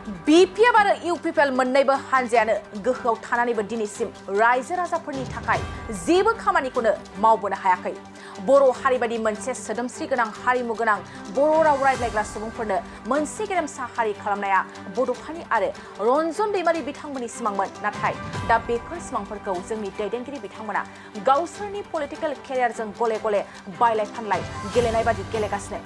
BPF आरो UPPL मोन्नैबो हानजायानो गोहोआव थानानैबो दिनैसिम रायजो राजाफोरनि थाखाय जेबो खामानिखौनो मावबोनो हायाखै। बर' हारि बायदि मोनसे सोदोमस्रि गोनां हारिमु गोनां बर' राव रायज्लायग्रा सुबुंफोरनो मोनसे गेरेमसा हारि खालामनाया बड'फानि आरो रनजन दैमारि बिथांमोननि सिमांमोन। नाथाय दा बेफोर सिमांफोरखौ जोंनि दैदेनगिरि बिथांमोना गावसोरनि पलिटिकेल केरियारजों गले गले बायलाय फानलाय गेलेनाय बादि गेलेगासिनो।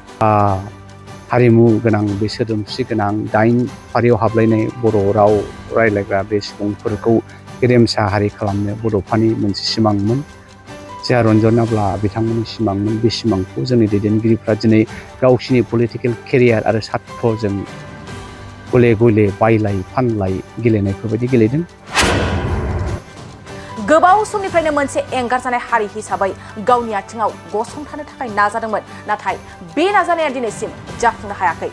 हारिमु गोनां बे सोदोमस्रि गोनां 8 फारियाव हाबलायनाय बर' राव रायज्लायग्रा बे सुबुंफोरखौ गेरेमसा हारि खालामनो बड'फानि मोनसे सिमांमोन। जोंहा रन्जनाब्ला बिथांमोननि सिमांमोन। बे सिमांखौ जोंनि दैदेनगिरिफ्रा दिनै गावसिनि पलिटिकेल केरियार आरो सार्थजों गले गले बायलाय फानलाय गेलेनायफोरबायदि गेलेदों। गोबाव समनिफ्रायनो मोनसे एंगारजानाय हारि हिसाबै गावनि आथिङाव गसंथानो थाखाय नाजादोंमोन, नाथाय बे नाजानाया दिनैसिम जाफुंनो हायाखै।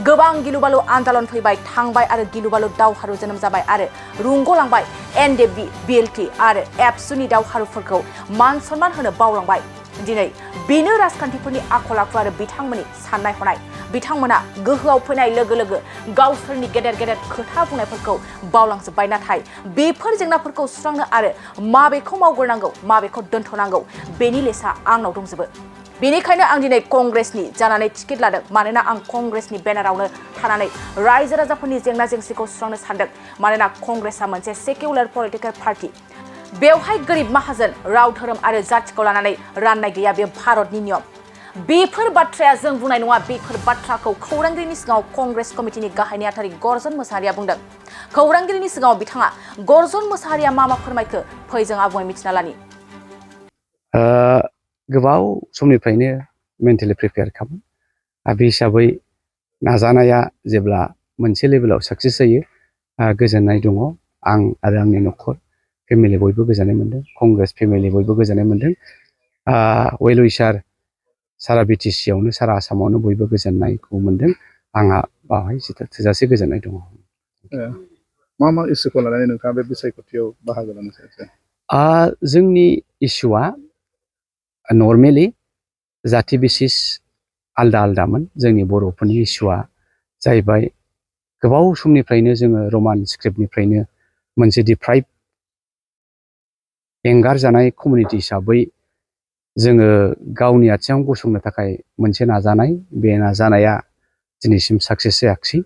गोबां गिलुबालु आन्दोलन फैबाय थांबाय आरो गिलुबालु दावहारु जोनोम जाबाय आरो रुंग'लांबाय। एनडिएफबि, बिएलटि आरो एबसुनि दावहारुफोरखौ मान सन्मान होनो बावलांबाय। दिनै बेनो राजखान्थिफोरनि आखल आखु आरो बिथांमोननि साननाय हनाय। बिथांमोना गोहोआव फैनाय लोगो लोगो गावसोरनि गेदेर गेदेर खोथा बुंनायफोरखौ बावलांजोब्बाय। नाथाय बेफोर जेंनाफोरखौ सुस्रांनो आरो माबेखौ मावग्रोनांगौ माबेखौ दोनथ'नांगौ बेनि लेसा आंनाव दंजोबो। बेनिखायनो आं दिनै कंग्रेसनि जानानै टिकेट लादों, मानोना आं कंग्रेसनि बेनारावनो थानानै रायजो राजाफोरनि जेंना जेंसिखौ सुस्रांनो सानदों। मानोना कंग्रेसआ मोनसे सेक्युलार पलिटिकेल पार्टी। बेवहाय गोरिब माहाजोन, राव धोरोम आरो जातिखौ लानानै राननाय गैया। बे भारतनि नियम। बेफोर बाथ्राया जों बुंनाय नङा। बेफोर बाथ्राखौ खौरांगिरिनि सिगाङाव कंग्रेस कमिटिनि गाहाय नेहाथारि रनजन मोसाहारिया बुंदों। खौरांगिरिनि सिगाङाव बिथाङा रनजन मोसाहारिया मा फोरमायखो फै जों आबुङै मिथिना लानि। गोबाव समनिफ्रायनो मेन्टेलि प्रिपेयार खामोन। बे हिसाबै नाजानाया जेब्ला मोनसे लेभेलाव साक्सेस जायो, गोजोननाय दङ। आं आरो आंनि न'खर फेमिलि बयबो गोजोननाय मोन्दों। कंग्रेस फेमिलि बयबो गोजोननाय मोन्दों। वेल उइसार सारा बिटिसियावनो सारा आसामावनो बयबो गोजोननायखौ मोन्दों। आंहा बावहाय थोजासे गोजोननाय दङ। मा मा इस्युखौ लानानै नोंथाङा बे बिसायख'थियाव बाहागो लानो सानदों? जोंनि इस्युआ नर्मेलि जाथि बिसिस आलदा आलदामोन। जोंनि बर'फोरनि इस्युआ जाहैबाय गोबाव समनिफ्रायनो जोङो रमान स्क्रिप्टनिफ्रायनो मोनसे डिप्राइभ एंगारजानाय कमिउनिटि हिसाबै जोङो गावनि आथिङाव गसंनो थाखाय मोनसे नाजानाय, बे नाजानाया दिनैसिम साक्सेस जायाखिसै।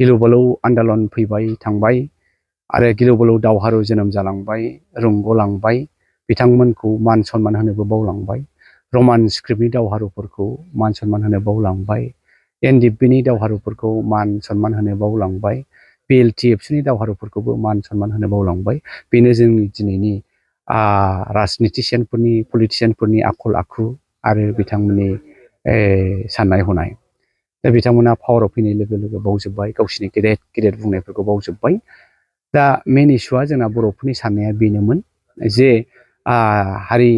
गिलु बालु आन्दोलन फैबाय थांबाय आरो गिलु बालु दावहारु जोनोम जालांबाय, रुंग'लांबाय। बिथांमोनखौ मान सन्मान होनोबो बावलांबाय। रमान स्क्रिप्टनि दावहारुफोरखौ मान सन्मान होनो बावलांबाय। एनडिएफबिनि दावहारुफोरखौ मान सन्मान होनो बावलांबाय। बिएलटि एबसुनि दावहारुफोरखौबो मान सन्मान होनो बावलांबाय। बेनो जोंनि दिनैनि राजनितिसियानफोरनि पलिटिसियानफोरनि आखल आखु आरो बिथांमोननि साननाय हनाय। दा बिथांमोना पावाराव फैनाय लोगो लोगो बावजोब्बाय, गावसिनि गेदेर गेदेर बुंनायफोरखौ बावजोब्बाय। दा मेन इस्युआ जोंना बर'फोरनि साननाया बेनोमोन जे हारि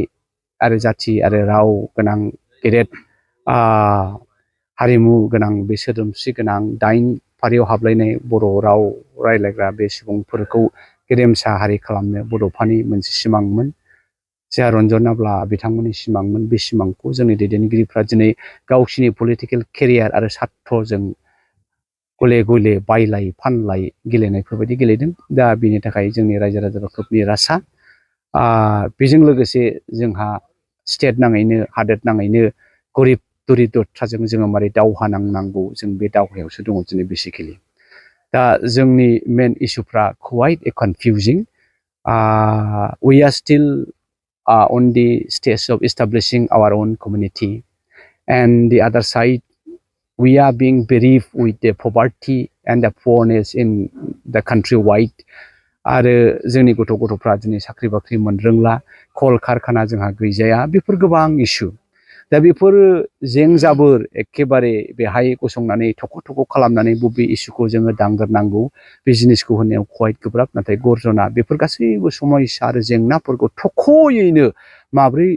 आरो जाथि आरो राव गोनां गेदेर हारिमु गोनां बे सोदोमस्रि गोनां 8 फारियाव हाबलायनाय बर' राव रायज्लायग्रा बे सुबुंफोरखौ गेरेमसा हारि खालामनो बड'फानि मोनसे सिमांमोन। जोंहा रन्जनाब्ला बिथांमोननि सिमांमोन। बे सिमांखौ जोंनि दैदेनगिरिफ्रा दिनै गावसिनि पलिटिकेल केरियार आरो सार्थजों गले गले बायलाय फानलाय गेलेनायफोरबायदि गेलेदों। दा बेनि थाखाय जोंनि रायजो राजाफ्रा खोब निरासा। बेजों लोगोसे जोंहा स्टेट नाङैनो हादोर नाङैनो गरिब दरिद्रताजों जोङो मारै दावहा नांनांगौ, जों बे दावहायावसो दङ दिनै बेसिकेलि। दा जोंनि मेन इस्युफ्रा quite confusing. We are still on the stage of establishing our own community, and the other side we are being bereaved with the poverty and the poorness in the countrywide. आरो जोंनि गथ'फ्रा दिनै साख्रि बाख्रि मोनरोंला, call कारखाना जोंहा गैजाया। बेफोर गोबां इस्यु। दा बेफोर जें जाबोर एखेबारे बेहाय गसंनानै थख' खालामनानै बबे इस्युखौ जोङो दांग्रोनांगौ बे जिनिसखौ होनायाव खहाय गोब्राब। नाथाय गर्जना बेफोर गासैबो समस्या आरो जेंनाफोरखौ थख'यैनो माब्रै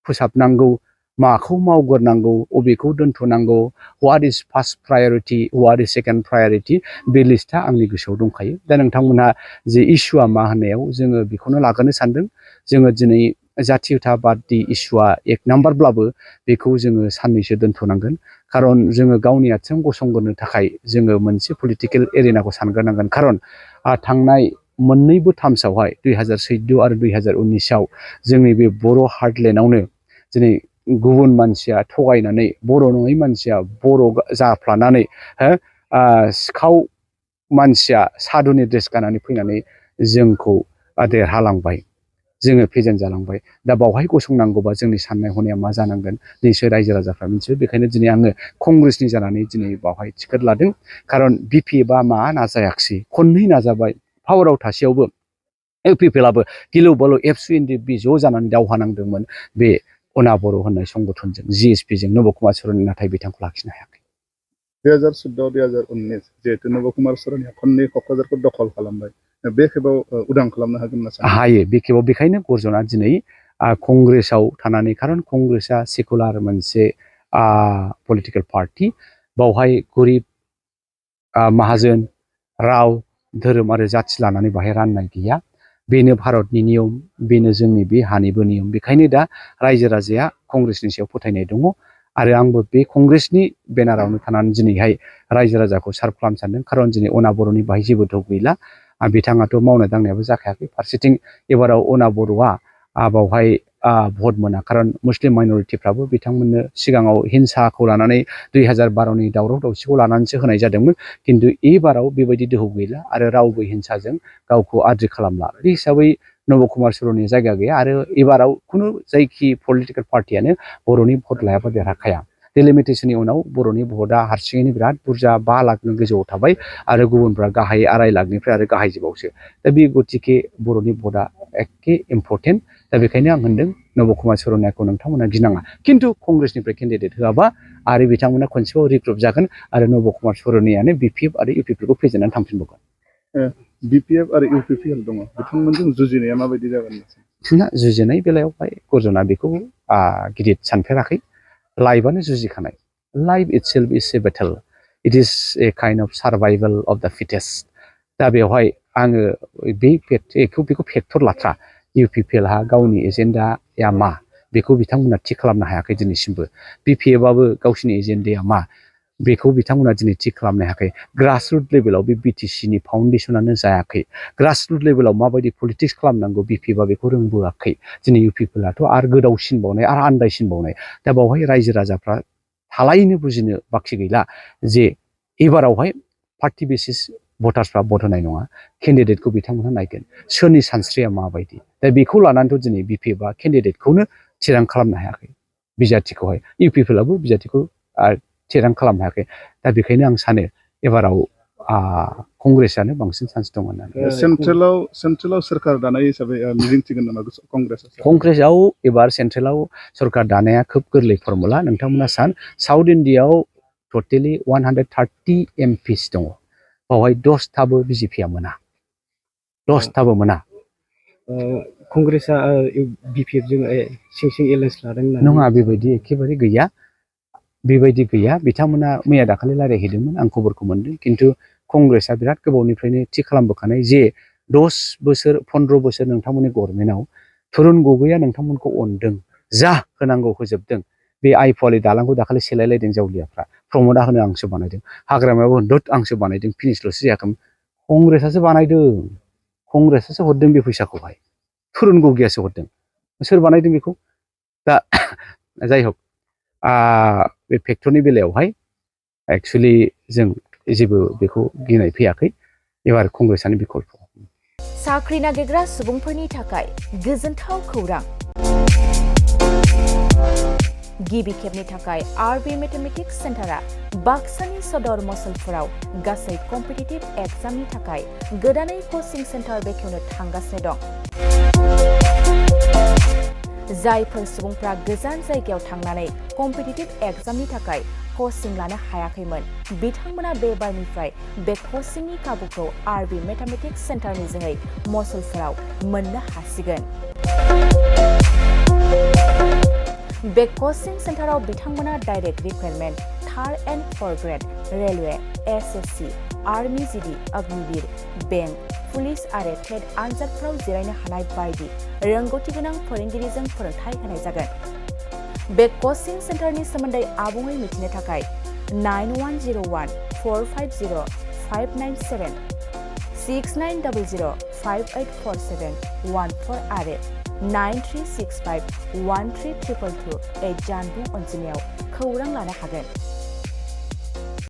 फोसाबनांगौ, माखौ मावग्रोनांगौ, बबेखौ दोनथ'नांगौ, what is first priority, what is second priority, बे लिस्टआ आंनि गोसोआव दंखायो। दा नोंथांमोनहा जे इस्युआ मा होननायाव जोङो बेखौनो लाग्रोनो सानदों। जोङो दिनै जाथियताबादनि इस्युआ एक नाम्बारब्लाबो बेखौ जोङो साननैसो दोनथ'नांगोन खारन जोङो गावनि आथिं गसंग्रोनो थाखाय जोङो मोनसे पलिटिकेल एरिनाखौ सानग्रोनांगोन खारन थांनाय मोननैबो टार्म्सआवहाय 2014 आरो 2019आव जोंनि बे बर' हार्टलेण्डआवनो दिनै गुबुन मानसिया थगायनानै बर' नङै मानसिया बर' जाफ्लानानै सिखाव मानसिया साधुनि ड्रेस गाननानै फैनानै जोंखौ देरहालांबाय जोङो फेजेन जालांबाय दा बावहाय गसंनांगौबा जोंनि साननाय हनाया मा जानांगोन निसय रायजो राजाफ्रा मिथियो बेखायनो दिनै आङो कंग्रेसनि जानानै दिनै बावहाय टिकेट लादों खारन बिपिएफआ मा नाजायाखिसै खननै नाजाबाय पावाराव थासेयावबो इउपिपिएलआबो गिलु बालु एबसुएनडिपि ज' जानानै दावहा नांदोंमोन बे अना बर' होननाय संगठनजों जिएसपिजों नब कुमार सरननि नाथाय बिथांखौ लाखिनो हायाखै 2014-2019 जिहेतु नब कुमार सरनआ खननै क'क्राझारखौ दखल खालामबाय बे खेबाव उदां खालामनो हागोन होनना सानो हायो बे खेबाव बेखायनो गर्जना दिनै कंग्रेसाव थानानै खारन कंग्रेसआ सेकुलार मोनसे पलिटिकेल पार्टि बावहाय गरिब माहाजोन राव धोरोम आरो जाथि लानानै बाहाय राननाय गैया बेनो भारतनि नियम बेनो जोंनि बे हानिबो नियम बेखायनो दा रायजो राजाया कंग्रेसनि सायाव फोथायनाय दङ आरो आंबो बे कंग्रेसनि बेनारावनो थानानै दिनैहाय रायजो राजाखौ सार्भ खालामनो सानदों खारन दिनै अना बर'नि बाहाय जेबो दौ गैला बिथाङाथ' मावनाय दांनायाबो जाखायाखै फारसेथिं एबाराव अना बर'आ बावहाय भट मोना खारन मुस्लिम माइनरिटिफ्राबो बिथांमोननो सिगाङाव हिंसाखौ लानानै 2012नि दावराव दावसिखौ लानानैसो होनाय जादोंमोन खिन्थु एबाराव बेबायदि दोहौ गैला आरो रावबो हिंसाजों गावखौ आद्रि खालामला बे हिसाबै नब कुमार सरननि जायगा गैया आरो एबाराव खुनु जायखि पलिटिकेल पार्टियानो बर'नि भट लायाबा देरहाखाया डेलिमिटेसननि उनाव बर'नि भटआ हारसिङैनो बिराद बुरजा 5 लाखनि गोजौआव थाबाय आरो गुबुनफ्रा गाहाय 2.5 लाखनिफ्राय आरो गाहाय जोबावसो दा बे गतिके बर'नि भटआ एखे इम्परटेन्ट दा बेखायनो आं होनदों नब कुमार सरनखौ नोंथांमोना गिनाङा खिन्थु कंग्रेसनिफ्राय केन्डिडेट होआबा आरो बिथांमोना खनसेबाव रिग्रुप जागोन आरो नब कुमार सरननियानो बिपिएफ आरो इउपिपिएलखौ फेजेननानै थांफिनबावगोन बिपिएफ आरो इउपिपिएल दङ बिथांमोनजों जुजिनाया माबायदि जागोन जुजिनाय बेलायावहाय गर्जना बेखौ गिदिर सानफेराखै लाइफआनो जुजिखानाय life itself is a battle it is a kind of survival of the fittest दा बेवहाय आङो बेखौ फेक्टर लाथ्रा इउपिपिएलहा गावनि एजेन्डाया मा बेखौ बिथांमोना थि खालामनो हायाखै दिनैसिमबो बिपिएफआबो गावसिनि एजेन्डाया मा बेखौ बिथांमोना दिनै थि खालामनो हायाखै ग्रासरुट लेभेलाव बे बिटिसिनि फाउन्डेसनानो जायाखै ग्रासरुट लेभेलाव माबायदि पलिटिक्स खालामनांगौ बिपिएफआ बेखौ रोंबोआखै दिनै इउपिपिएलआथ' आरो गोदावसिनबावनाय आरो आन्दायसिनबावनाय दा बावहाय रायजो राजाफ्रा थालायैनो बुजिनो बाखि गैला जे एबारावहाय पार्टि बेसिस भटार्सफ्रा भट होनाय नङा केन्डिडेटखौ बिथांमोनहा नायगोन सोरनि सानस्रिया माबायदि दा बेखौ लानानैथ' दिनै बिपिएफआ केन्डिडेटखौनो थिरां खालामनो हायाखै बिजाथिखौहाय इउपिपिएलआबो बिजाथिखौ थिरां खालामनो हायाखै दा बेखायनो आं सानो एबाराव कंग्रेसआनो बांसिन चान्स दं होननानै सेन्ट्रेलाव सोरखार दानाय हिसाबै मिजिंथिगोन नामा कंग्रेसआव एबार सेन्ट्रेलाव सरखार दानाया खोब गोरलै फर्मुला नोंथांमोना साउथ इण्डियाआव टटेलि 130 एमपिस दङ बावहाय 10थाबो बिजेपिआ मोना 10थाबो मोना कंग्रेसआ बिपिएफजों सिं एलायन्स लादों नङा बेबायदि एखेबारे गैया बेबायदि गैया बिथांमोना मैया दाखालि रायज्लायहैदोंमोन आं खबरखौ मोनदों खिन्थु कंग्रेसआ बिराद गोबावनिफ्रायनो थि खालामबोखानाय जे 10 बोसोर 15 बोसोर नोंथांमोननि गभर्नमेन्टआव थुरुन गगैया नोंथांमोनखौ अनदों जा होनांगौ होजोबदों बे आइफवालि दालांखौ दाखालि सेलायलायदों जावलियाफ्रा प्रमदा होनो आंसो बानायदों हाग्रामायावबो होनदों आंसो बानायदों फिनिसल'सो जायाखैमोन कंग्रेसआसो बानायदों कंग्रेसआसो हरदों बे फैसाखौहाय थुरुन गगैयासो हरदों सोर बानायदों बेखौ दा जाय हक बे फेक्टरनि बेलायावहाय एक्सुवेलि जों जेबो बेखौ गिनाय फैयाखै एबार कंग्रेसआनो बिकल्प साख्रि नागिरग्रा सुबुंफोरनि थाखाय गोजोनथाव खौरां गिबि खेबनि थाखाय आरबि मेथमेटिक्स सेन्टारा बाक्सानि सदर मसलपुराव गासै कम्पिटिटिभ एग्जामनि थाखाय गोदानै कचिं सेन्टार बेखेवनो थांगासिनो दं जायफोर सुबुंफ्रा गोजान जायगायाव थांनानै कम्पिटिटिभ एग्जामनि थाखाय कचिं लानो हायाखैमोन बिथांमोना बे बारनिफ्राय बे कचिंनि खाबुखौ आरबि मेथमेटिक्स सेन्टारनि जोहै मसलपुराव मोननो हासिगोन बे कचिं सेन्टाराव बिथांमोना direct recruitment 3rd and 4th grade railway SSC, army GD, Agniveer, bank, police आरो टेट आनजादफोराव जिरायनो हानाय बायदि रोंगौथि गोनां फोरोंगिरिजों फोरोंथाय होनाय जागोन। बे कचिं सेन्टारनि सोमोन्दै आबुङै मिथिनो थाखाय 9101 450 597 6900 5847 14 आरो 9365 1322 जानबुं अनजिमायाव खौरां लानो हागोन।